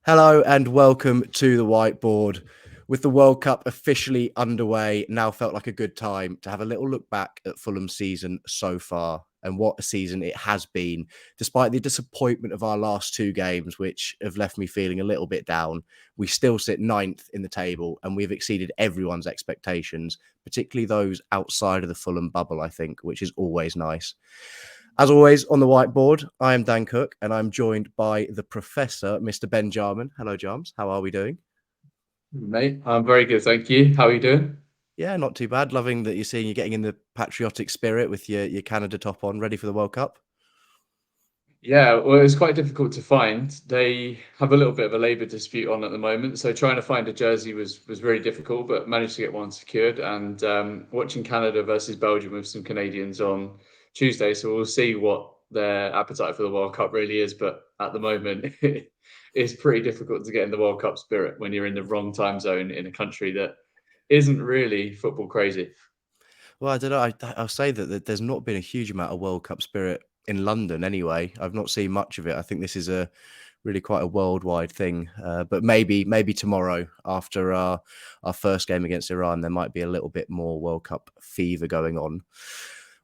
Hello and welcome to the whiteboard. With the World Cup officially underway, now felt like a good time to have a little look back at Fulham's season so far and what a season it has been, despite the disappointment of our last two games, which have left me feeling a little bit down. We still sit ninth in the table and we've exceeded everyone's expectations, particularly those outside of the Fulham bubble, I think, which is always nice. As always, on the whiteboard, I am Dan Cook, and I'm joined by the Professor, Mr. Ben Jarman. Hello, Jarms. How are we doing? Mate, I'm very good, thank you. How are you doing? Yeah, not too bad. Loving that you're getting in the patriotic spirit with your Canada top on, ready for the World Cup. Yeah, well, it's quite difficult to find. They have a little bit of a labour dispute on at the moment, so trying to find a jersey was very difficult, but managed to get one secured. And watching Canada versus Belgium with some Canadians on Tuesday, so we'll see what their appetite for the World Cup really is. But at the moment, it's pretty difficult to get in the World Cup spirit when you're in the wrong time zone in a country that isn't really football crazy. Well, I don't know. I'll say that there's not been a huge amount of World Cup spirit in London anyway. I've not seen much of it. I think this is a really quite a worldwide thing. But maybe tomorrow after our first game against Iran, there might be a little bit more World Cup fever going on.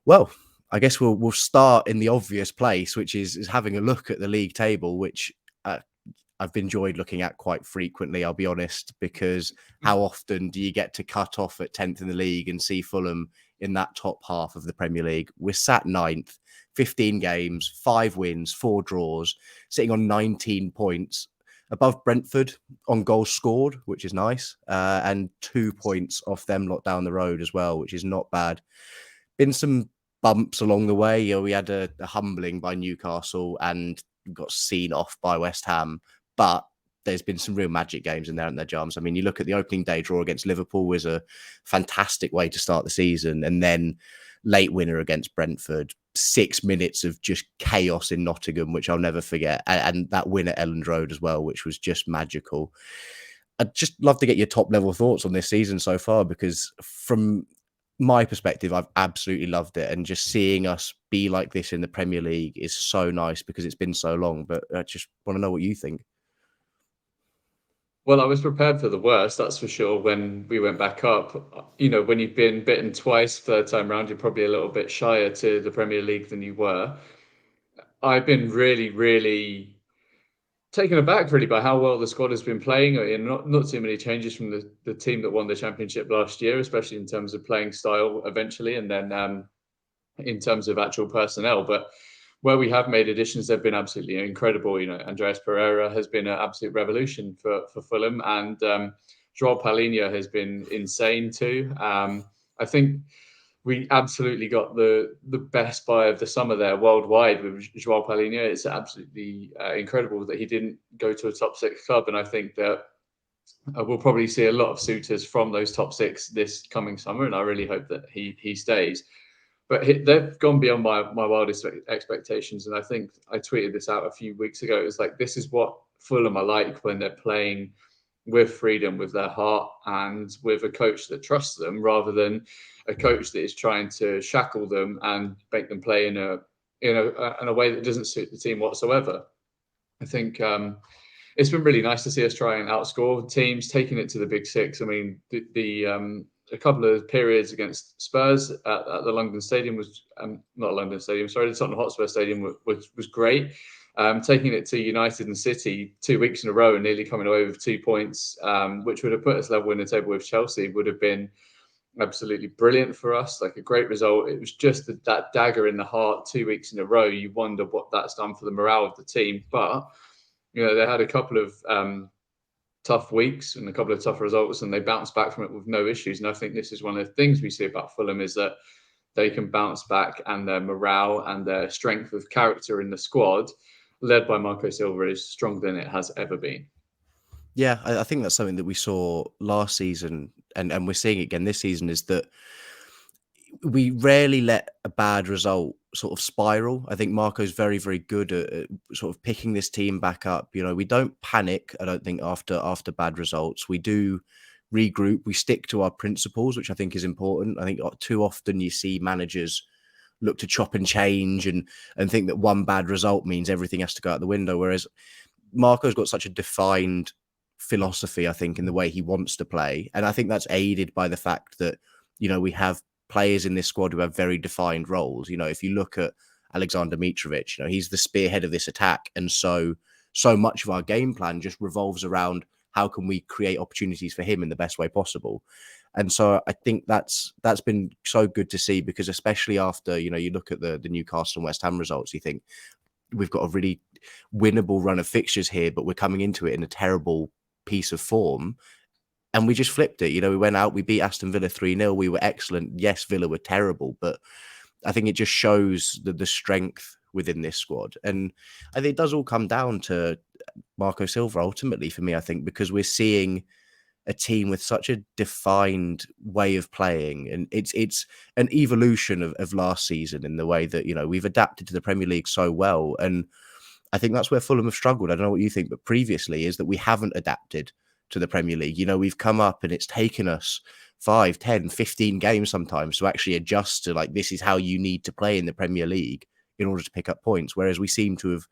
Well, I guess we'll start in the obvious place, which is having a look at the league table, which I've enjoyed looking at quite frequently, I'll be honest, because how often do you get to cut off at 10th in the league and see Fulham in that top half of the Premier League? We're sat ninth, 15 games, 5 wins, 4 draws, sitting on 19 points, above Brentford on goals scored, which is nice, and 2 points off them lot down the road as well, which is not bad. Been some bumps along the way. We had a humbling by Newcastle and got seen off by West Ham, but there's been some real magic games in there, aren't there, Jams? I mean, you look at the opening day draw against Liverpool was a fantastic way to start the season, and then late winner against Brentford, 6 minutes of just chaos in Nottingham, which I'll never forget, and that win at Elland Road as well, which was just magical. I'd just love to get your top level thoughts on this season so far, because from my perspective, I've absolutely loved it. And just seeing us be like this in the Premier League is so nice because it's been so long. But I just want to know what you think. Well, I was prepared for the worst, that's for sure, when we went back up. You know, when you've been bitten twice, third time round, you're probably a little bit shyer to the Premier League than you were. I've been really, really taken aback, really, by how well the squad has been playing. And not too many changes from the team that won the championship last year, especially in terms of playing style eventually, and then in terms of actual personnel. But where we have made additions, they've been absolutely incredible. You know, Andreas Pereira has been an absolute revolution for Fulham, and Joao Palhinha has been insane too. I think we absolutely got the best buy of the summer there worldwide with Joao Palhinha. It's absolutely incredible that he didn't go to a top 6 club, and I think that we'll probably see a lot of suitors from those top 6 this coming summer, and I really hope that he stays. But they've gone beyond my wildest expectations, and I think I tweeted this out a few weeks ago. It was like, this is what Fulham are like when they're playing with freedom, with their heart, and with a coach that trusts them, rather than a coach that is trying to shackle them and make them play in a way that doesn't suit the team whatsoever. I think it's been really nice to see us try and outscore teams, taking it to the Big Six. I mean, a couple of periods against Spurs at the London Stadium was not London Stadium, sorry, the Tottenham Hotspur Stadium was great. Taking it to United and City 2 weeks in a row and nearly coming away with 2 points, which would have put us level in the table with Chelsea, would have been absolutely brilliant for us. Like, a great result. It was just that dagger in the heart 2 weeks in a row. You wonder what that's done for the morale of the team, but you know, they had a couple of tough weeks and a couple of tough results, and they bounced back from it with no issues. And I think this is one of the things we see about Fulham, is that they can bounce back, and their morale and their strength of character in the squad, led by Marco Silva, is stronger than it has ever been. Yeah, I think that's something that we saw last season, and we're seeing it again this season, is that we rarely let a bad result sort of spiral. I think Marco's very, very good at sort of picking this team back up. You know, we don't panic, I don't think, after bad results. We do regroup, we stick to our principles, which I think is important. I think too often you see managers look to chop and change and think that one bad result means everything has to go out the window. Whereas Marco's got such a defined philosophy, I think, in the way he wants to play. And I think that's aided by the fact that, we have players in this squad who have very defined roles. If you look at Alexander Mitrovic, he's the spearhead of this attack. And so much of our game plan just revolves around how can we create opportunities for him in the best way possible. And so I think that's been so good to see, because especially after, you look at the Newcastle and West Ham results, you think we've got a really winnable run of fixtures here, but we're coming into it in a terrible piece of form. And we just flipped it. We went out, we beat Aston Villa 3-0. We were excellent. Yes, Villa were terrible, but I think it just shows the strength within this squad. And I think it does all come down to Marco Silva ultimately for me, I think, because we're seeing a team with such a defined way of playing, and it's an evolution of last season in the way that we've adapted to the Premier League so well. And I think that's where Fulham have struggled. I don't know what you think, but previously is that we haven't adapted to the Premier League. We've come up and it's taken us 5, 10, 15 games sometimes to actually adjust to, like, this is how you need to play in the Premier League in order to pick up points. Whereas we seem to have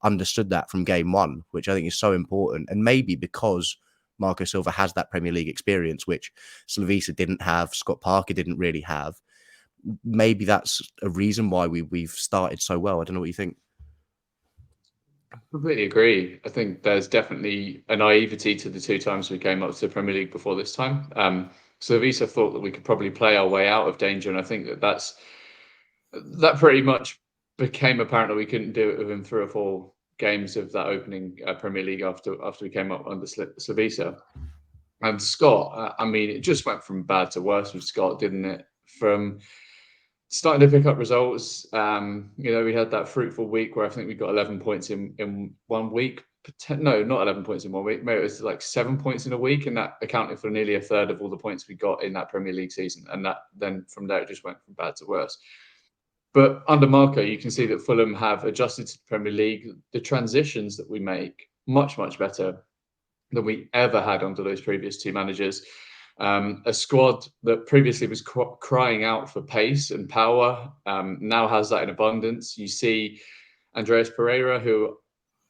understood that from game one, which I think is so important. And maybe because Marco Silva has that Premier League experience, which Slavisa didn't have, Scott Parker didn't really have, maybe that's a reason why we've started so well. I don't know what you think. I completely agree. I think there's definitely a naivety to the two times we came up to the Premier League before this time. Slavisa thought that we could probably play our way out of danger, and I think that pretty much became apparent that we couldn't do it within 3 or 4 games of that opening Premier League after we came up under Slavisa. And Scott, I mean, it just went from bad to worse with Scott, didn't it? From starting to pick up results, we had that fruitful week where I think we got 11 points in 1 week. No, not 11 points in 1 week. Maybe it was like 7 points in a week, and that accounted for nearly a third of all the points we got in that Premier League season. And that then from there it just went from bad to worse. But under Marco, you can see that Fulham have adjusted to the Premier League. The transitions that we make much, much better than we ever had under those previous 2 managers. A squad that previously was crying out for pace and power now has that in abundance. You see Andreas Pereira, who,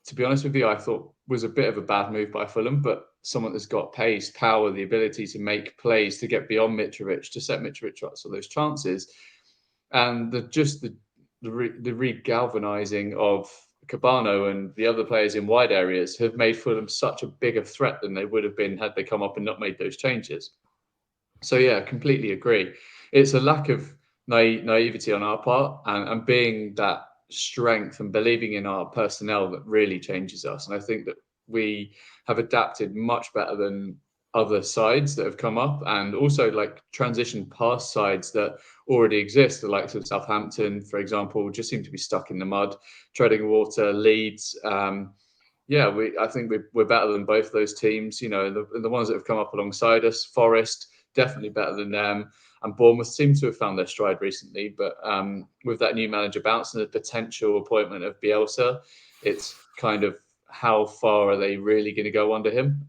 to be honest with you, I thought was a bit of a bad move by Fulham, but someone that's got pace, power, the ability to make plays, to get beyond Mitrovic, to set Mitrovic up for those chances. And the re-galvanizing of Cabano and the other players in wide areas have made Fulham such a bigger threat than they would have been had they come up and not made those changes. So yeah, completely agree. It's a lack of naivety on our part, and being that strength and believing in our personnel that really changes us. And I think that we have adapted much better than other sides that have come up, and also like transition past sides that already exist, the likes of Southampton, for example, just seem to be stuck in the mud, treading water. Leeds, I think we're better than both those teams. The ones that have come up alongside us, Forest, definitely better than them, and Bournemouth seem to have found their stride recently. But with that new manager bounce and the potential appointment of Bielsa, it's kind of how far are they really going to go under him?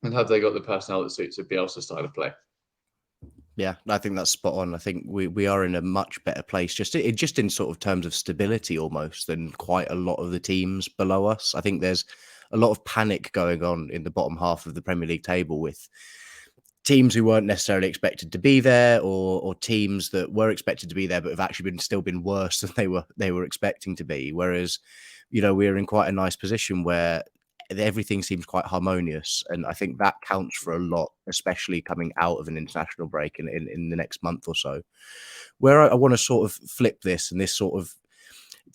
And have they got the personnel that suits a Bielsa style of play? Yeah, I think that's spot on. I think we are in a much better place, just in sort of terms of stability almost, than quite a lot of the teams below us. I think there's a lot of panic going on in the bottom half of the Premier League table, with teams who weren't necessarily expected to be there, or teams that were expected to be there but have actually still been worse than they were expecting to be. Whereas, we're in quite a nice position where everything seems quite harmonious, and I think that counts for a lot, especially coming out of an international break in the next month or so. Where I want to sort of flip this, and this sort of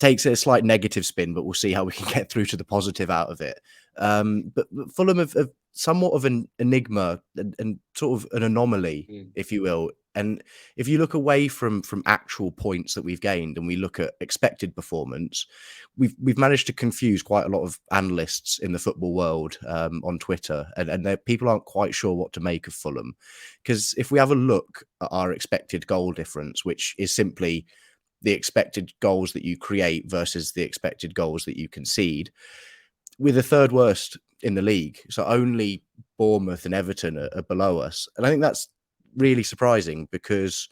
takes a slight negative spin, but we'll see how we can get through to the positive out of it. But Fulham have somewhat of an enigma and sort of an anomaly, if you will. And if you look away from actual points that we've gained, and we look at expected performance, we've managed to confuse quite a lot of analysts in the football world on Twitter, and people aren't quite sure what to make of Fulham. Because if we have a look at our expected goal difference, which is simply the expected goals that you create versus the expected goals that you concede, we're the third worst in the league. So only Bournemouth and Everton are below us. And I think that's really surprising, because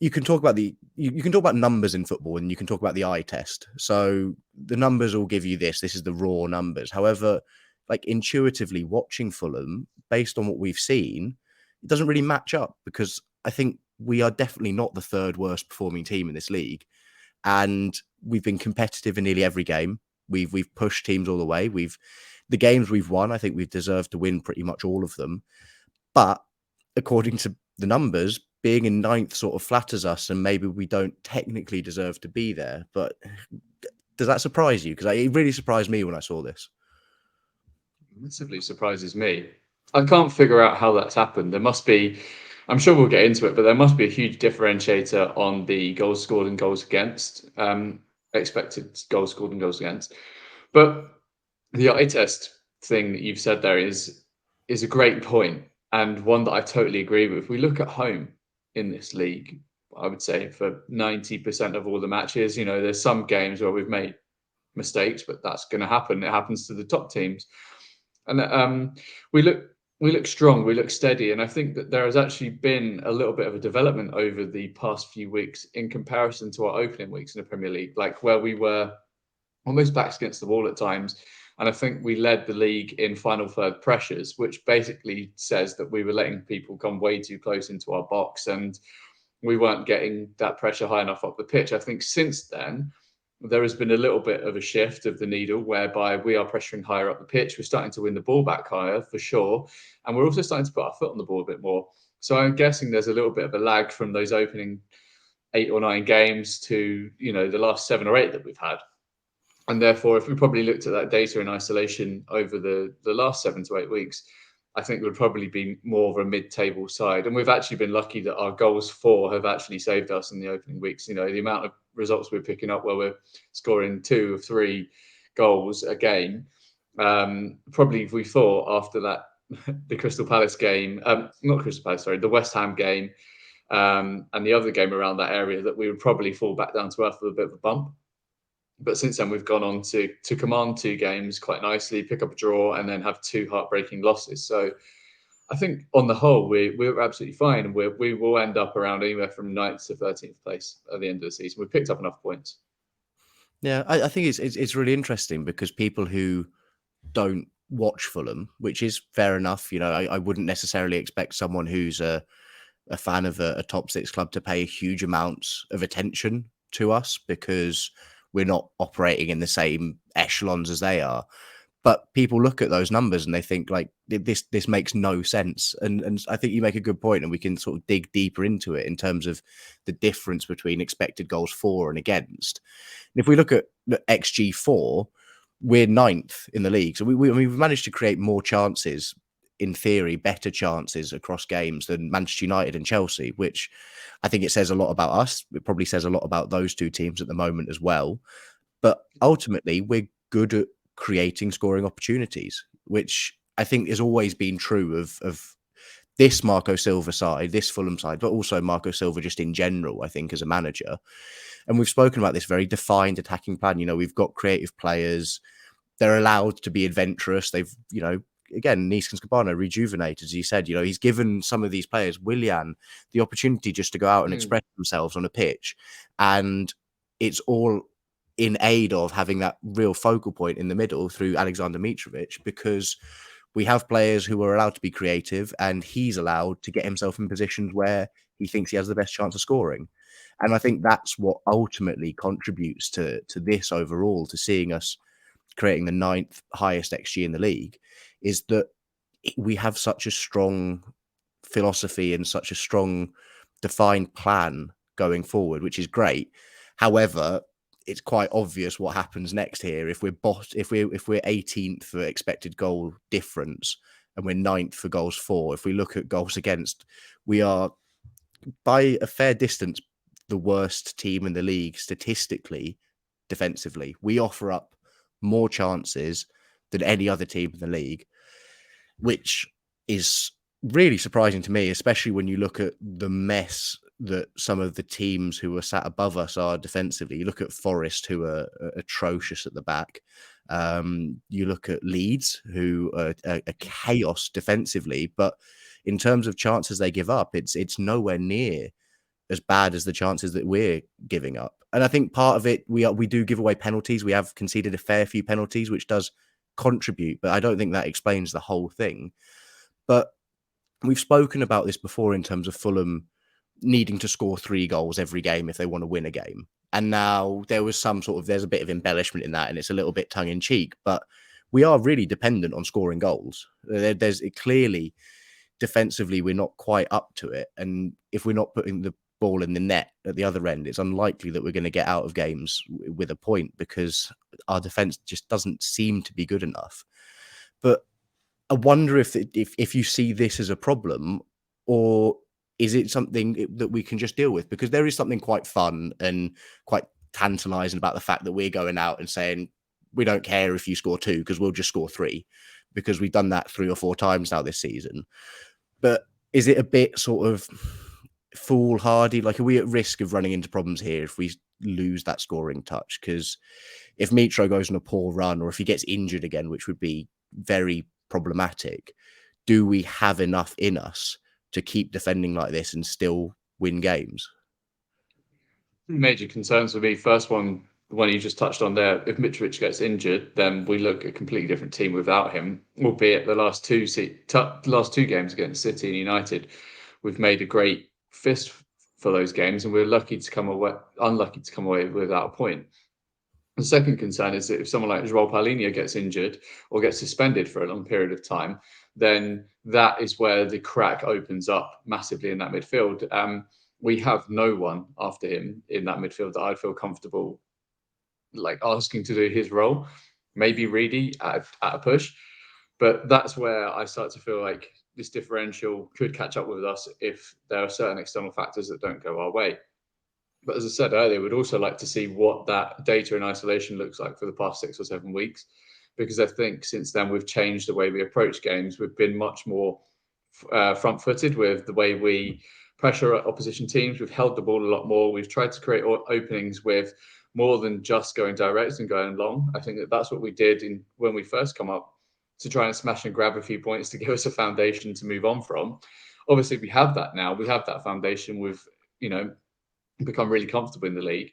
you can talk about you can talk about numbers in football, and you can talk about the eye test. So the numbers will give you this. This is the raw numbers. However, like intuitively watching Fulham, based on what we've seen, it doesn't really match up because I think we are definitely not the third worst performing team in this league, and we've been competitive in nearly every game. We've pushed teams all the way. The games we've won, I think we've deserved to win pretty much all of them. But according to the numbers, being in ninth sort of flatters us, and maybe we don't technically deserve to be there. But does that surprise you? Because it really surprised me when I saw this. Massively surprises me. I can't figure out how that's happened. There must be, I'm sure we'll get into it, but there must be a huge differentiator on the goals scored and goals against, expected goals scored and goals against. But the eye test thing that you've said there is a great point, and one that I totally agree with. If we look at home in this league, I would say for 90% of all the matches, there's some games where we've made mistakes, but that's going to happen. It happens to the top teams. And we look strong, we look steady, and I think that there has actually been a little bit of a development over the past few weeks in comparison to our opening weeks in the Premier League, like where we were almost backs against the wall at times. And I think we led the league in final third pressures, which basically says that we were letting people come way too close into our box, and we weren't getting that pressure high enough up the pitch. I think since then, there has been a little bit of a shift of the needle whereby we are pressuring higher up the pitch. We're starting to win the ball back higher for sure. And we're also starting to put our foot on the ball a bit more. So I'm guessing there's a little bit of a lag from those opening 8 or 9 games to, the last 7 or 8 that we've had. And therefore, if we probably looked at that data in isolation over the last 7 to 8 weeks, I think it would probably be more of a mid-table side. And we've actually been lucky that our goals for have actually saved us in the opening weeks. The amount of results we're picking up where we're scoring 2 or 3 goals a game. Probably we thought after that, the Crystal Palace game, not Crystal Palace, sorry, the West Ham game, and the other game around that area, that we would probably fall back down to earth with a bit of a bump. But since then, we've gone on to command 2 games quite nicely, pick up a draw, and then have 2 heartbreaking losses. So I think on the whole, we're absolutely fine. And we will end up around anywhere from 9th to 13th place at the end of the season. We've picked up enough points. Yeah, I think it's really interesting because people who don't watch Fulham, which is fair enough, I wouldn't necessarily expect someone who's a fan of a top 6 club to pay huge amounts of attention to us because we're not operating in the same echelons as they are. But people look at those numbers and they think like this makes no sense. And I think you make a good point, and we can sort of dig deeper into it in terms of the difference between expected goals for and against. And if we look at the XG4, we're 9th in the league. So we've managed to create more chances, in theory, better chances across games than Manchester United and Chelsea, which I think it says a lot about us. It probably says a lot about those 2 teams at the moment as well. But ultimately, we're good at creating scoring opportunities, which I think has always been true of this Marco Silva side, this Fulham side, but also Marco Silva just in general, I think, as a manager. And we've spoken about this very defined attacking plan. We've got creative players. They're allowed to be adventurous. They've, again, Neeskens Cabana rejuvenated, as he said. He's given some of these players, Willian, the opportunity just to go out and express themselves on a pitch. And it's all in aid of having that real focal point in the middle through Alexander Mitrovic, because we have players who are allowed to be creative, and he's allowed to get himself in positions where he thinks he has the best chance of scoring. And I think that's what ultimately contributes to this overall, to seeing us creating the 9th highest XG in the league, is that we have such a strong philosophy and such a strong defined plan going forward, which is great. However, it's quite obvious what happens next here. If we're 18th for expected goal difference and we're 9th for goals for, if we look at goals against, we are by a fair distance the worst team in the league statistically defensively. We offer up more chances than any other team in the league, which is really surprising to me, especially when you look at the mess that some of the teams who are sat above us are defensively. You look at Forest, who are atrocious at the back. You look at Leeds, who are a chaos defensively, but in terms of chances they give up, it's nowhere near as bad as the chances that we're giving up. And I think part of it, we do give away penalties. We have conceded a fair few penalties, which does contribute, but I don't think that explains the whole thing. But we've spoken about this before in terms of Fulham needing to score 3 goals every game if they want to win a game. And now there's a bit of embellishment in that, and it's a little bit tongue in cheek, but we are really dependent on scoring goals. There's clearly defensively, we're not quite up to it. And if we're not putting the ball in the net at the other end, it's unlikely that we're going to get out of games with a point, because our defense just doesn't seem to be good enough. But I wonder if you see this as a problem, or is it something that we can just deal with? Because there is something quite fun and quite tantalizing about the fact that we're going out and saying, we don't care if you score 2 because we'll just score 3, because we've done that 3 or 4 times now this season. But is it a bit sort of foolhardy? Like, are we at risk of running into problems here if we lose that scoring touch? Because if Mitro goes on a poor run, or if he gets injured again, which would be very problematic, do we have enough in us to keep defending like this and still win games? Major concerns for me. First one, the one you just touched on there. If Mitrovic gets injured, then we look at a completely different team without him. Albeit the last two games against City and United, we've made a great fist for those games, and we're unlucky to come away without a point. The second concern is that if someone like João Paulinho gets injured or gets suspended for a long period of time, then that is where the crack opens up massively in that midfield. We have no one after him in that midfield that I'd feel comfortable like asking to do his role. Maybe Reedy at a push, but that's where I start to feel like this differential could catch up with us if there are certain external factors that don't go our way. But as I said earlier, we'd also like to see what that data in isolation looks like for the past 6 or 7 weeks, because I think since then we've changed the way we approach games. We've been much more front-footed with the way we pressure opposition teams. We've held the ball a lot more. We've tried to create openings with more than just going direct and going long. I think that's what we did when we first come up, to try and smash and grab a few points to give us a foundation to move on from. Obviously, we have that now. We have that foundation. We've, become really comfortable in the league.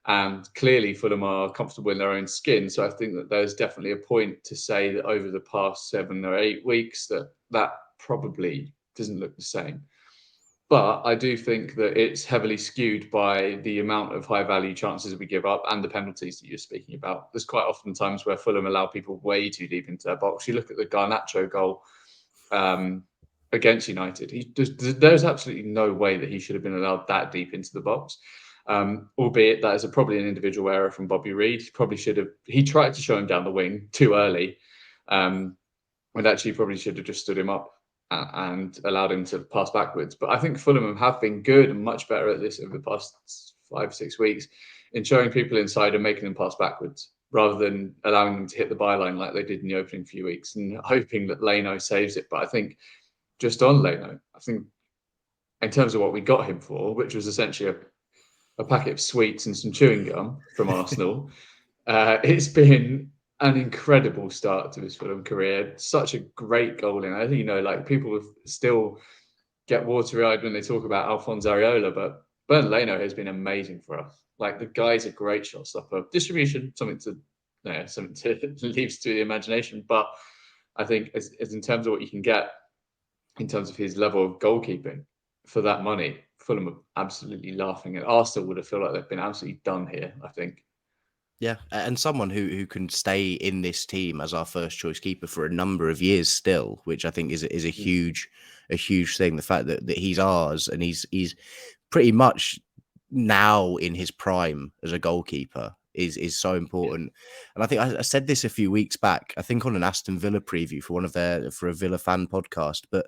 And clearly, Fulham are comfortable in their own skin. So I think that there's definitely a point to say that over the past 7 or 8 weeks, that probably doesn't look the same. But I do think that it's heavily skewed by the amount of high value chances we give up and the penalties that you're speaking about. There's quite often times where Fulham allow people way too deep into their box. You look at the Garnacho goal against United. There's absolutely no way that he should have been allowed that deep into the box. Albeit that is probably an individual error from Bobby Reid. He tried to show him down the wing too early, and actually probably should have just stood him up and allowed him to pass backwards. But I think Fulham have been good and much better at this over the past 5-6 weeks in showing people inside and making them pass backwards, rather than allowing them to hit the byline like they did in the opening few weeks and hoping that Leno saves it. But I think just on Leno, I think in terms of what we got him for, which was essentially a packet of sweets and some chewing gum from Arsenal, it's been an incredible start to his Fulham career. Such a great goal in. I think, like people still get watery-eyed when they talk about Alphonse Areola, but Bernd Leno has been amazing for us. Like, the guy's a great shot stopper. Distribution, something to leaves to the imagination. But I think as in terms of what you can get in terms of his level of goalkeeping for that money, Fulham are absolutely laughing at. Arsenal would have felt like they've been absolutely done here, I think. Yeah, and someone who can stay in this team as our first choice keeper for a number of years still, which I think is a huge thing. The fact that he's ours, and he's pretty much now in his prime as a goalkeeper is so important. And I think I said this a few weeks back, I think on an Aston Villa preview for a Villa fan podcast, but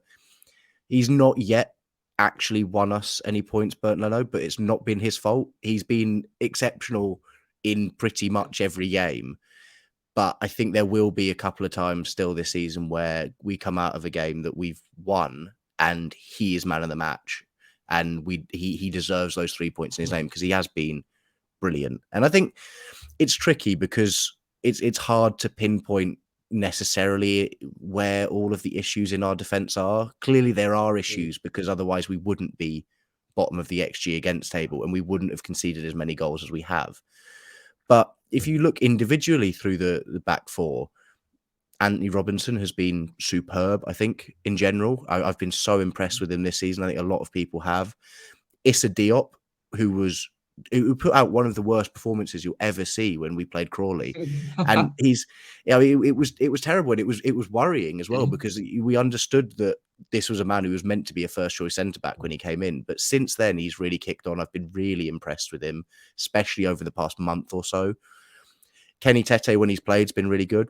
he's not yet actually won us any points, Bernd Leno, but it's not been his fault. He's been exceptional in pretty much every game. But I think there will be a couple of times still this season where we come out of a game that we've won and he is man of the match. And he deserves those 3 points in his name, because he has been brilliant. And I think it's tricky because it's hard to pinpoint necessarily where all of the issues in our defense are. Clearly there are issues, because otherwise we wouldn't be bottom of the XG against table, and we wouldn't have conceded as many goals as we have. But if you look individually through the back four, Anthony Robinson has been superb, I think, in general. I've been so impressed with him this season. I think a lot of people have. Issa Diop, who put out one of the worst performances you'll ever see when we played Crawley, and he's, it was terrible, and it was worrying as well, because we understood that this was a man who was meant to be a first choice centre back when he came in, but since then he's really kicked on. I've been really impressed with him, especially over the past month or so. Kenny Tete, when he's played, has been really good.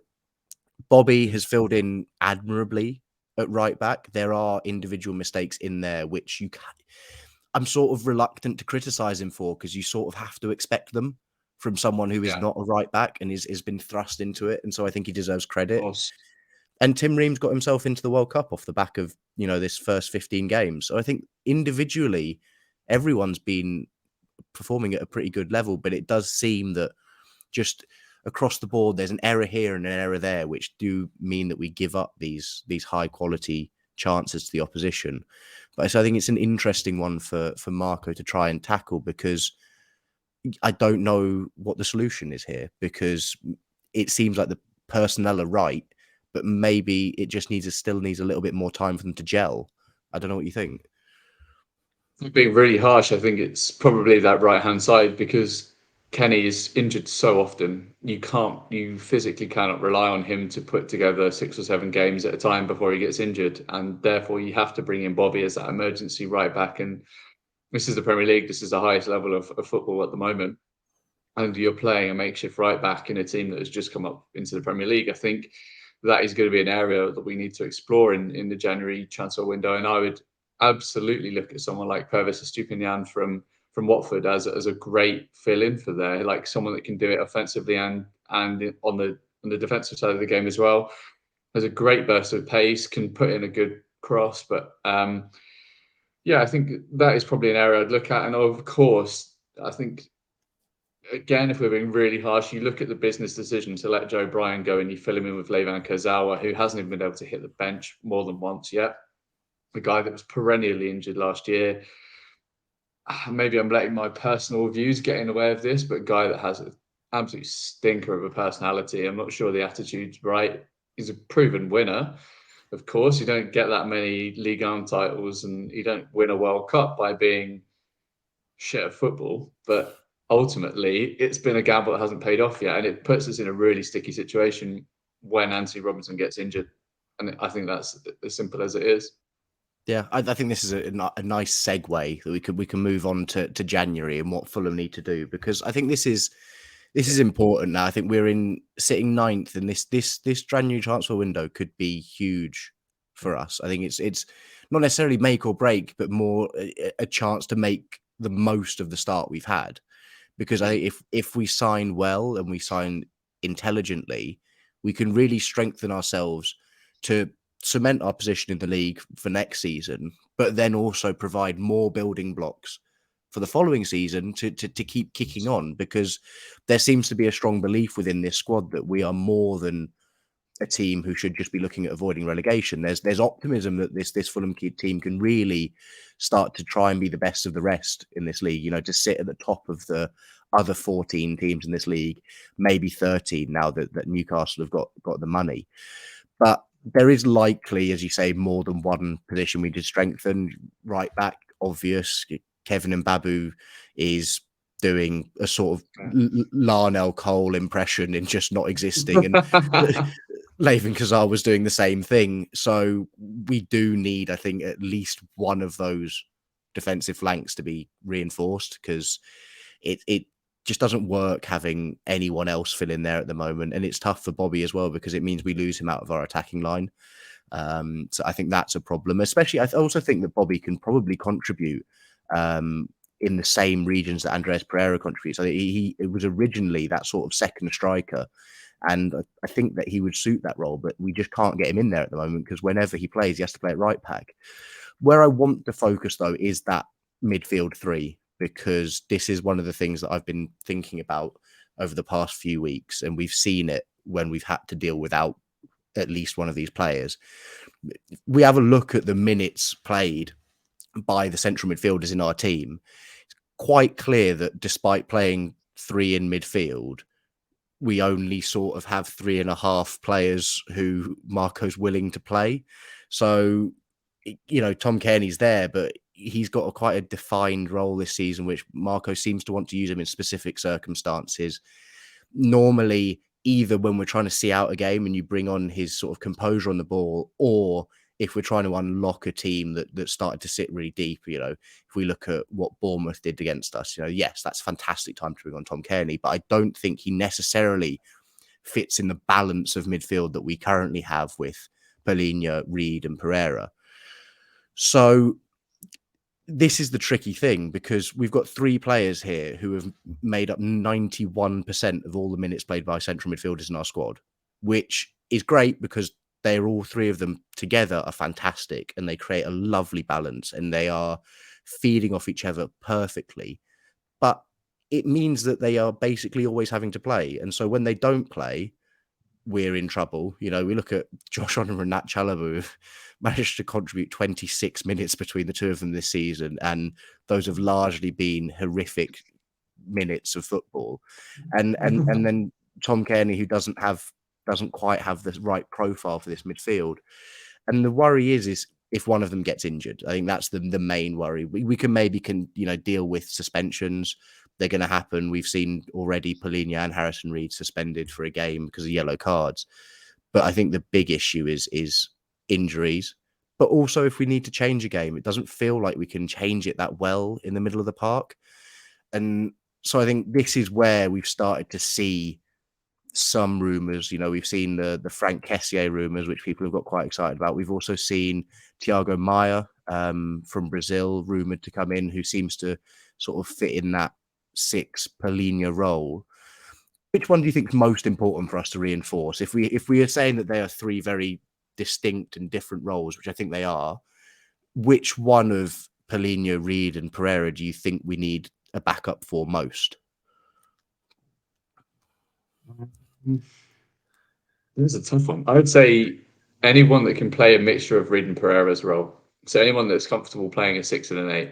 Bobby has filled in admirably at right back. There are individual mistakes in there which I'm sort of reluctant to criticise him for, because you sort of have to expect them from someone who is not a right back and has been thrust into it. And so I think he deserves credit. And Tim Ream's got himself into the World Cup off the back of, this first 15 games. So I think individually, everyone's been performing at a pretty good level, but it does seem that just across the board, there's an error here and an error there, which do mean that we give up these high quality chances to the opposition. But so I think it's an interesting one for Marco to try and tackle, because I don't know what the solution is here, because it seems like the personnel are right, but maybe it just still needs a little bit more time for them to gel. I don't know what you think. Being really harsh, I think it's probably that right-hand side, because Kenny is injured so often. You physically cannot rely on him to put together 6 or 7 games at a time before he gets injured. And therefore you have to bring in Bobby as that emergency right back. And this is the Premier League. This is the highest level of football at the moment. And you're playing a makeshift right back in a team that has just come up into the Premier League. I think that is going to be an area that we need to explore in the January transfer window. And I would absolutely look at someone like Pervis Estupiñán from Watford as a great fill-in for there, like someone that can do it offensively and on the defensive side of the game as well. Has a great burst of pace, can put in a good cross. But I think that is probably an area I'd look at. And of course, I think, again, if we're being really harsh, you look at the business decision to let Joe Bryan go and you fill him in with Levan Kurzawa, who hasn't even been able to hit the bench more than once yet. A guy that was perennially injured last year. Maybe I'm letting my personal views get in the way of this, but a guy that has an absolute stinker of a personality. I'm not sure the attitude's right. He's a proven winner. Of course, you don't get that many Ligue 1 titles, and you don't win a World Cup by being shit at football. But ultimately, it's been a gamble that hasn't paid off yet, and it puts us in a really sticky situation when Anthony Robinson gets injured. And I think that's as simple as it is. Yeah, I think this is a nice segue that we can move on to January and what Fulham need to do, because I think this is important now. I think we're sitting 9th, and this January transfer window could be huge for us. I think it's not necessarily make or break, but more a chance to make the most of the start we've had. Because I think if we sign well and we sign intelligently, we can really strengthen ourselves to cement our position in the league for next season, but then also provide more building blocks for the following season to keep kicking on, because there seems to be a strong belief within this squad that we are more than a team who should just be looking at avoiding relegation. There's optimism that this Fulham team can really start to try and be the best of the rest in this league, to sit at the top of the other 14 teams in this league, maybe 13 now that Newcastle have got the money. But there is likely, as you say, more than one position we did strengthen. Right back, obvious. Kevin Mbabu is doing a sort of Larnell Cole impression in just not existing, and Levan Kazar was doing the same thing. So we do need, I think, at least one of those defensive flanks to be reinforced, because it just doesn't work having anyone else fill in there at the moment. And it's tough for Bobby as well, because it means we lose him out of our attacking line. So I think that's a problem. Especially, I also think that Bobby can probably contribute in the same regions that Andreas Pereira contributes. So it was originally that sort of second striker. And I think that he would suit that role, but we just can't get him in there at the moment, because whenever he plays, he has to play at right back. Where I want to focus, though, is that midfield three, because this is one of the things that I've been thinking about over the past few weeks, and we've seen it when we've had to deal without at least one of these players. We have a look at the minutes played by the central midfielders in our team, it's quite clear that despite playing three in midfield, we only sort of have 3.5 players who Marco's willing to play. So, Tom Cairney's there, but he's got quite a defined role this season, which Marco seems to want to use him in specific circumstances. Normally, either when we're trying to see out a game and you bring on his sort of composure on the ball, or if we're trying to unlock a team that started to sit really deep, if we look at what Bournemouth did against us, yes, that's a fantastic time to bring on Tom Cairney, but I don't think he necessarily fits in the balance of midfield that we currently have with Palhinha, Reed and Pereira. So this is the tricky thing, because we've got three players here who have made up 91% of all the minutes played by central midfielders in our squad, which is great because they're all three of them together are fantastic and they create a lovely balance and they are feeding off each other perfectly. But it means that they are basically always having to play. And so when they don't play, we're in trouble. We look at Josh Onomah and Nat Chalobah, who've managed to contribute 26 minutes between the two of them this season, and those have largely been horrific minutes of football. And then Tom Cairney, who doesn't quite have the right profile for this midfield. And the worry is if one of them gets injured. I think that's the main worry. We can deal with suspensions. They're going to happen. We've seen already Palhinha and Harrison Reed suspended for a game because of yellow cards. But I think the big issue is injuries. But also, if we need to change a game, it doesn't feel like we can change it that well in the middle of the park. And so I think this is where we've started to see some rumours. We've seen the Frank Kessié rumours, which people have got quite excited about. We've also seen Thiago Maia from Brazil rumoured to come in, who seems to sort of fit in that 6 Palhinha role. Which one do you think is most important for us to reinforce? If we are saying that they are three very distinct and different roles, which I think they are, which one of Palhinha, Reed and Pereira do you think we need a backup for most? This is a tough one. I would say anyone that can play a mixture of Reed and Pereira's role. So anyone that's comfortable playing a 6 and an 8.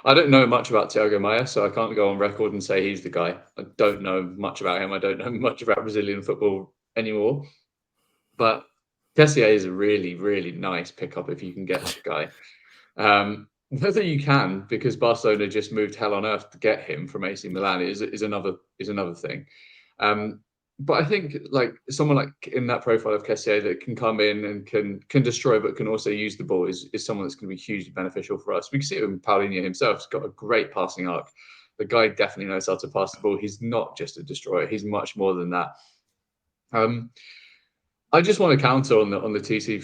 I don't know much about Thiago Maia, so I can't go on record and say he's the guy. I don't know much about him. I don't know much about Brazilian football anymore. But Kessié is a really, really nice pickup if you can get that guy. Whether you can, because Barcelona just moved hell on earth to get him from AC Milan, is another thing. But I think like someone like in that profile of Kessié that can come in and can destroy, but can also use the ball is someone that's going to be hugely beneficial for us. We can see it with Paulinho himself. He's got a great passing arc. The guy definitely knows how to pass the ball. He's not just a destroyer. He's much more than that. I just want to counter on the TC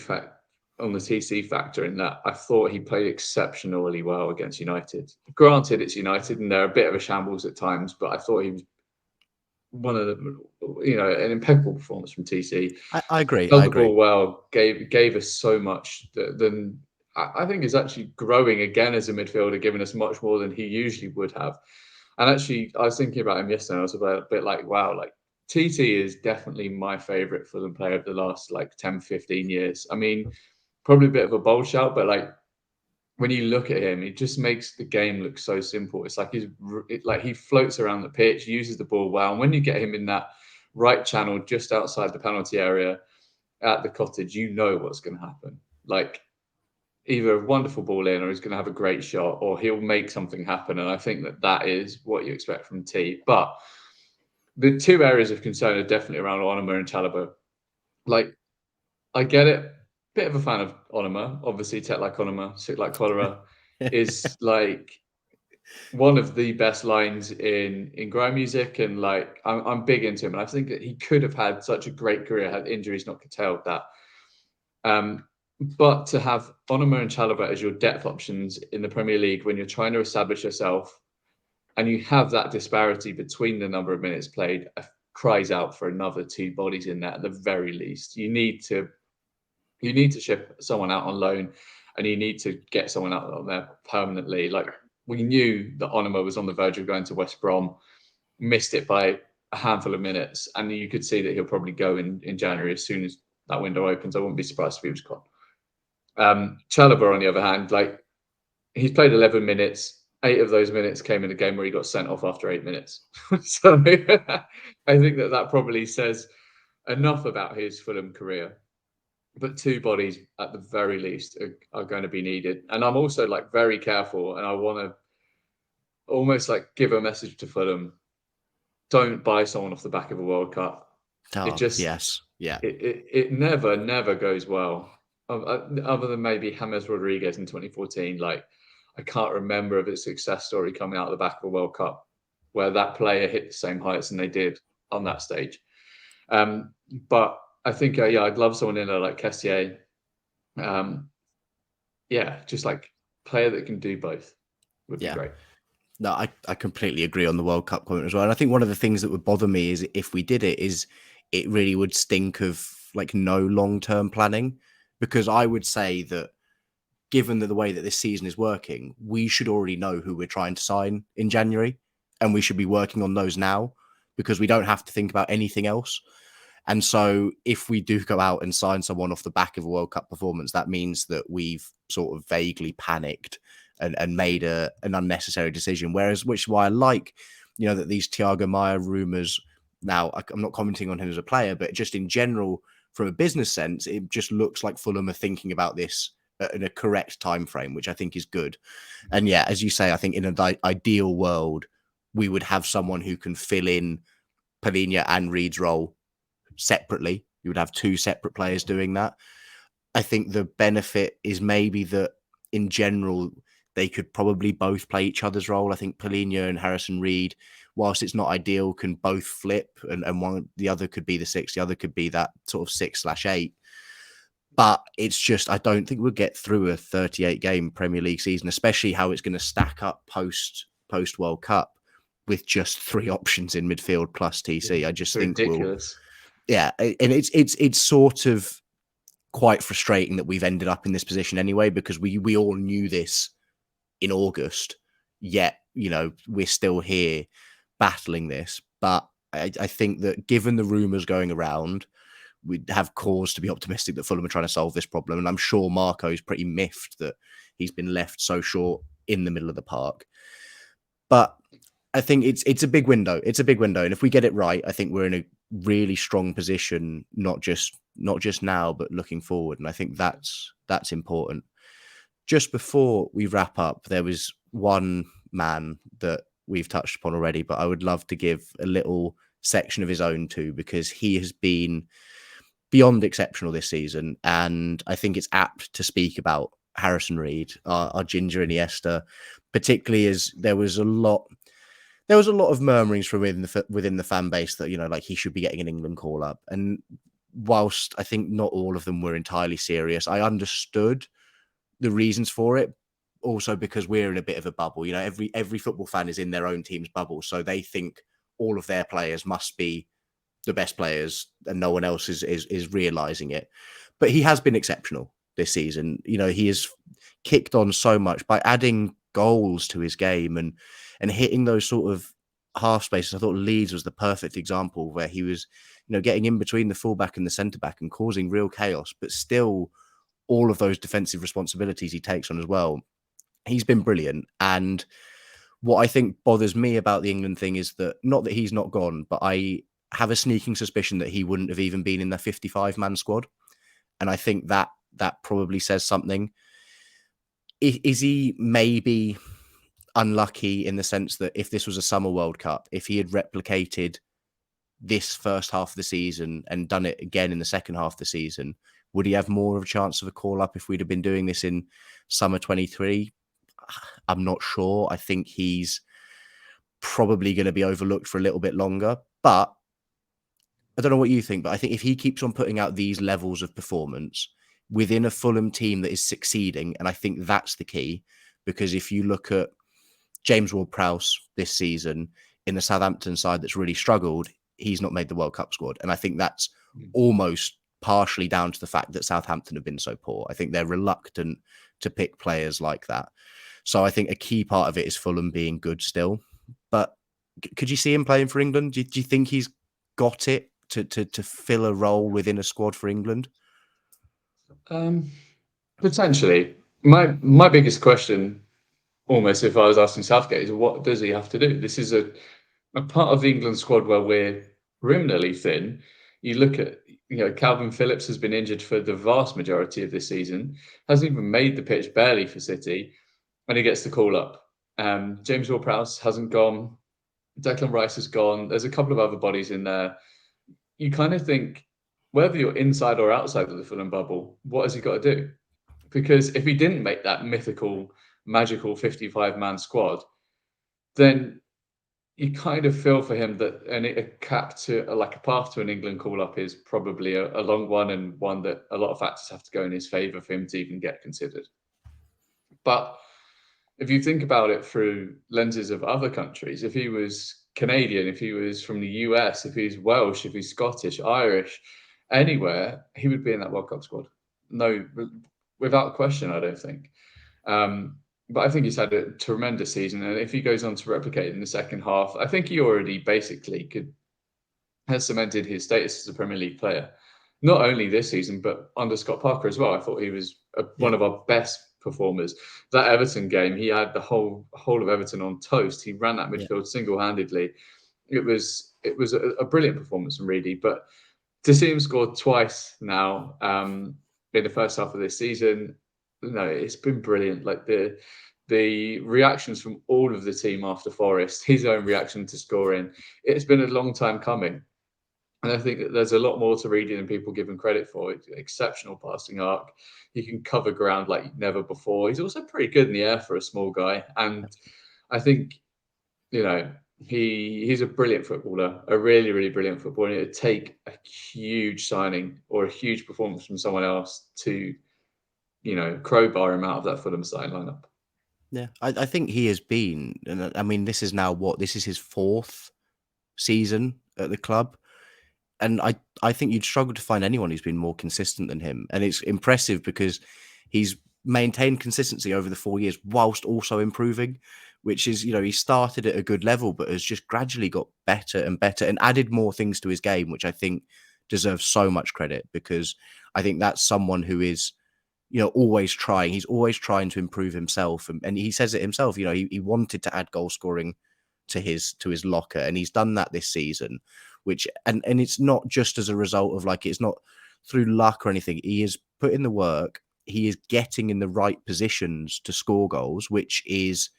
factor in that I thought he played exceptionally well against United. Granted, it's United and they're a bit of a shambles at times, but I thought he was one of the, an impeccable performance from TC. I agree. Held the ball well, gave us so much. Then I think is actually growing again as a midfielder, giving us much more than he usually would have. And actually, I was thinking about him yesterday. I was a bit like, wow, like TT is definitely my favourite Fulham player of the last 10, 15 years. I mean, probably a bit of a bold shout, but when you look at him, it just makes the game look so simple. It's like he floats around the pitch, uses the ball well. And when you get him in that right channel just outside the penalty area at the Cottage, you know what's going to happen. Like either a wonderful ball in or he's going to have a great shot or he'll make something happen. And I think that is what you expect from T. But the two areas of concern are definitely around Onomah and Chalobah. I get it. Bit of a fan of Onomah. Obviously, Tet like Onomah, Sick like Cholera is one of the best lines in grime music. And I'm big into him. And I think that he could have had such a great career had injuries not curtailed that. But to have Onomah and Chalobah as your depth options in the Premier League when you're trying to establish yourself and you have that disparity between the number of minutes played, cries out for another two bodies in there at the very least. You need to ship someone out on loan and you need to get someone out on there permanently. We knew that Onomah was on the verge of going to West Brom, missed it by a handful of minutes, and you could see that he'll probably go in January as soon as that window opens. I wouldn't be surprised if he was gone. Chalobah, on the other hand, he's played 11 minutes. 8 of those minutes came in a game where he got sent off after 8 minutes. So I think that probably says enough about his Fulham career. But 2 bodies at the very least are going to be needed. And I'm also like very careful, and I want to almost like give a message to Fulham: don't buy someone off the back of a World Cup. It Oh, just yes. Yeah. it never goes well. Other than maybe James Rodriguez in 2014, like I can't remember of a success story coming out of the back of a World Cup where that player hit the same heights and they did on that stage. But I think yeah, I'd love someone in there like Kessié. Yeah, just like player that can do both would be Yeah. great. No, I completely agree on the World Cup comment as well. And I think one of the things that would bother me is if we did it, is it really would stink of like no long-term planning. Because I would say that given that the way that this season is working, we should already know who we're trying to sign in January. And we should be working on those now because we don't have to think about anything else. And so if we do go out and sign someone off the back of a World Cup performance, that means that we've sort of vaguely panicked and made an unnecessary decision. Whereas, which is why I like, that these Thiago Maia rumours. Now, I'm not commenting on him as a player, but just in general, from a business sense, it just looks like Fulham are thinking about this in a correct time frame, which I think is good. And yeah, as you say, I think in an ideal world, we would have someone who can fill in Palhinha and Reed's role separately. You would have 2 separate players doing that. I think the benefit is maybe that in general, they could probably both play each other's role. I think Palhinha and Harrison Reed, whilst it's not ideal, can both flip, and the other could be the 6, the other could be that sort of 6/8. But it's just, I don't think we'll get through a 38 game Premier League season, especially how it's going to stack up post World Cup with just 3 options in midfield plus TC. I just It's think ridiculous. yeah, and it's sort of quite frustrating that we've ended up in this position anyway, because we all knew this in August, yet we're still here battling this. But I think that given the rumours going around, we have cause to be optimistic that Fulham are trying to solve this problem. And I'm sure Marco's pretty miffed that he's been left so short in the middle of the park. But I think it's a big window. It's a big window, and if we get it right, I think we're in a really strong position, not just now, but looking forward. And I think that's important. Just before we wrap up, there was one man that we've touched upon already, but I would love to give a little section of his own too, because he has been beyond exceptional this season, and I think it's apt to speak about Harrison Reed, our Ginger Iniesta, particularly as there was a lot of murmurings from within the fan base that like he should be getting an England call up. And whilst I think not all of them were entirely serious, I understood the reasons for it. Also because we're in a bit of a bubble. Every football fan is in their own team's bubble, so they think all of their players must be the best players, and no one else is realizing it. But he has been exceptional this season. He has kicked on so much by adding goals to his game and hitting those sort of half spaces. I thought Leeds was the perfect example where he was, getting in between the fullback and the centre back and causing real chaos, but still all of those defensive responsibilities he takes on as well. He's been brilliant. And what I think bothers me about the England thing is that, not that he's not gone, but I have a sneaking suspicion that he wouldn't have even been in the 55-man squad. And I think that probably says something. Is he maybe unlucky in the sense that if this was a summer World Cup, if he had replicated this first half of the season and done it again in the second half of the season, would he have more of a chance of a call up if we'd have been doing this in summer 23? I'm not sure. I think he's probably going to be overlooked for a little bit longer. But I don't know what you think, but I think if he keeps on putting out these levels of performance within a Fulham team that is succeeding, and I think that's the key, because if you look at James Ward-Prowse this season in the Southampton side that's really struggled, he's not made the World Cup squad. And I think that's almost partially down to the fact that Southampton have been so poor. I think they're reluctant to pick players like that. So I think a key part of it is Fulham being good still. But could you see him playing for England? Do you think he's got it to fill a role within a squad for England? Potentially. My biggest question almost if I was asking Southgate, is what does he have to do? This is a part of the England squad where we're criminally thin. You look at, Calvin Phillips has been injured for the vast majority of this season, hasn't even made the pitch barely for City, and he gets the call up. James Ward-Prowse hasn't gone. Declan Rice has gone. There's a couple of other bodies in there. You kind of think, whether you're inside or outside of the Fulham bubble, what has he got to do? Because if he didn't make that mythical, magical 55-man squad, then you kind of feel for him that a path to an England call-up is probably a long one, and one that a lot of factors have to go in his favour for him to even get considered. But if you think about it through lenses of other countries, if he was Canadian, if he was from the US, if he's Welsh, if he's Scottish, Irish, anywhere, he would be in that World Cup squad. No, without question, I don't think. But I think he's had a tremendous season, and if he goes on to replicate in the second half, I think he already basically has cemented his status as a Premier League player. Not only this season, but under Scott Parker as well. I thought he was one of our best performers. That Everton game, he had the whole of Everton on toast. He ran that midfield single-handedly. It was a brilliant performance from Reedy. But to see him score twice now in the first half of this season, no, it's been brilliant. Like the reactions from all of the team after Forest, his own reaction to scoring, it's been a long time coming. And I think that there's a lot more to Reedy than people give him credit for. It's an exceptional passing arc. He can cover ground like never before. He's also pretty good in the air for a small guy. And I think, he's a brilliant footballer, a really, really brilliant footballer. It would take a huge signing or a huge performance from someone else to, crowbar him out of that Fulham starting lineup. Yeah, I think he has been, and I mean, this is now this is his fourth season at the club. And I think you'd struggle to find anyone who's been more consistent than him. And it's impressive because he's maintained consistency over the 4 years whilst also improving, which is, he started at a good level, but has just gradually got better and better and added more things to his game, which I think deserves so much credit, because I think that's someone who is, always trying. He's always trying to improve himself. And he says it himself, he wanted to add goal scoring to his locker, and he's done that this season. Which and it's not just as a result of it's not through luck or anything. He is put in the work. He is getting in the right positions to score goals, which is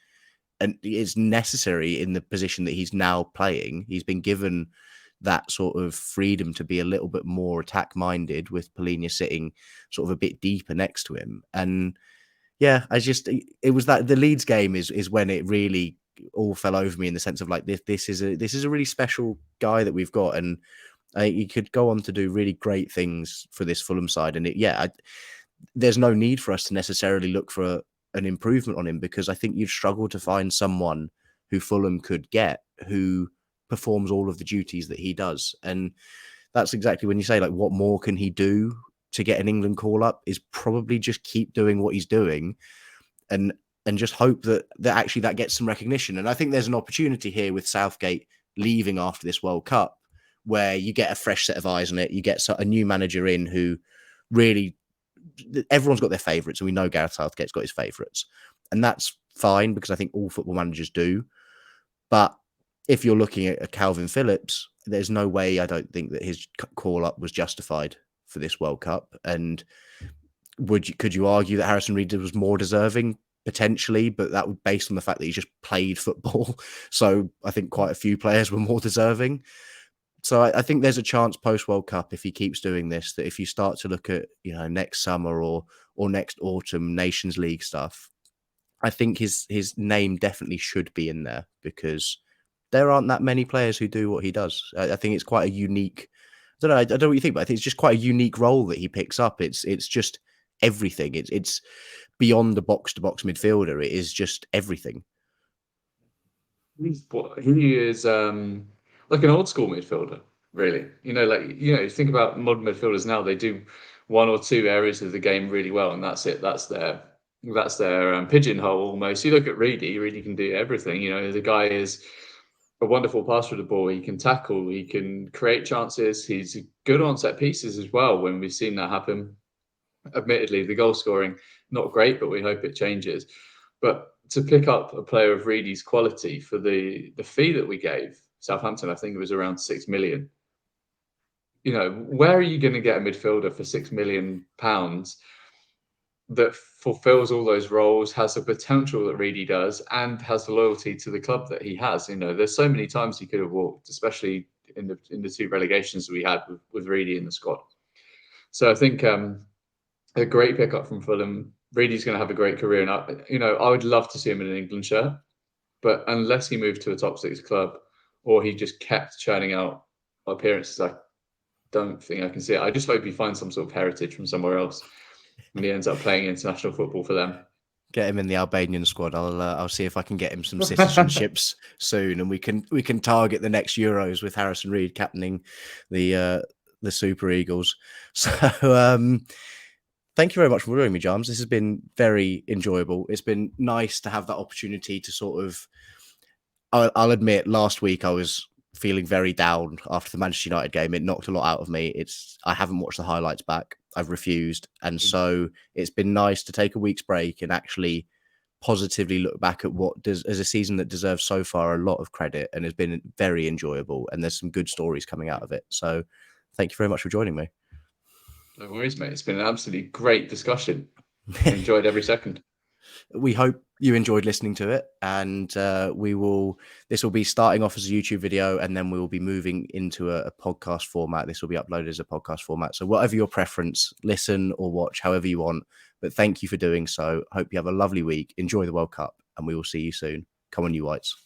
necessary in the position that he's now playing. He's been given that sort of freedom to be a little bit more attack minded, with Polina sitting sort of a bit deeper next to him. And yeah, it was that the Leeds game is when it really all fell over me, in the sense of this is a really special guy that we've got, and he could go on to do really great things for this Fulham side. And there's no need for us to necessarily look for an improvement on him, because I think you'd struggle to find someone who Fulham could get who performs all of the duties that he does. And that's exactly when you say, what more can he do to get an England call up, is probably just keep doing what he's doing and just hope that actually that gets some recognition. And I think there's an opportunity here with Southgate leaving after this World Cup, where you get a fresh set of eyes on it. You get a new manager in who really, everyone's got their favourites, and we know Gareth Southgate's got his favourites. And that's fine, because I think all football managers do. But if you're looking at Calvin Phillips, there's no way, I don't think, that his call-up was justified for this World Cup. And could you argue that Harrison Reed was more deserving? Potentially, but that would based on the fact that he just played football. So I think quite a few players were more deserving. So I think there's a chance post World Cup, if he keeps doing this, that if you start to look at next summer or next autumn Nations League stuff, I think his name definitely should be in there, because there aren't that many players who do what he does. I think it's quite a unique. I don't know what you think, but I think it's just quite a unique role that he picks up. It's just everything. It's beyond the box-to-box midfielder. It is just everything. He is like an old school midfielder, really. You think about modern midfielders now, they do one or two areas of the game really well, and that's it. That's their pigeonhole almost. You look at Reedy can do everything. The guy is a wonderful passer of the ball. He can tackle, he can create chances. He's good on set pieces as well, when we've seen that happen. Admittedly, the goal scoring, not great, but we hope it changes. But to pick up a player of Reedy's quality for the fee that we gave Southampton, I think it was around 6 million. You know, where are you going to get a midfielder for £6 million that fulfills all those roles, has the potential that Reedy does, and has the loyalty to the club that he has? You know, there's so many times he could have walked, especially in the two relegations we had with Reedy in the squad. So I think a great pickup from Fulham. Reedy's going to have a great career, and I would love to see him in an England shirt, but unless he moved to a top six club or he just kept churning out appearances, I don't think I can see it. I just hope he finds some sort of heritage from somewhere else and he ends up playing international football for them. Get him in the Albanian squad. I'll see if I can get him some citizenships soon, and we can target the next Euros with Harrison Reed captaining the Super Eagles. So thank you very much for joining me, James. This has been very enjoyable. It's been nice to have that opportunity to sort of. I'll admit, last week I was feeling very down after the Manchester United game. It knocked a lot out of me. I haven't watched the highlights back. I've refused. And so it's been nice to take a week's break and actually positively look back at what as a season that deserves so far a lot of credit and has been very enjoyable. And there's some good stories coming out of it. So thank you very much for joining me. No worries, mate. It's been an absolutely great discussion. I enjoyed every second. We hope you enjoyed listening to it, and this will be starting off as a YouTube video, and then we will be moving into a podcast format. This will be uploaded as a podcast format. So whatever your preference, listen or watch however you want. But thank you for doing so. Hope you have a lovely week. Enjoy the World Cup, and we will see you soon. Come on, you Whites.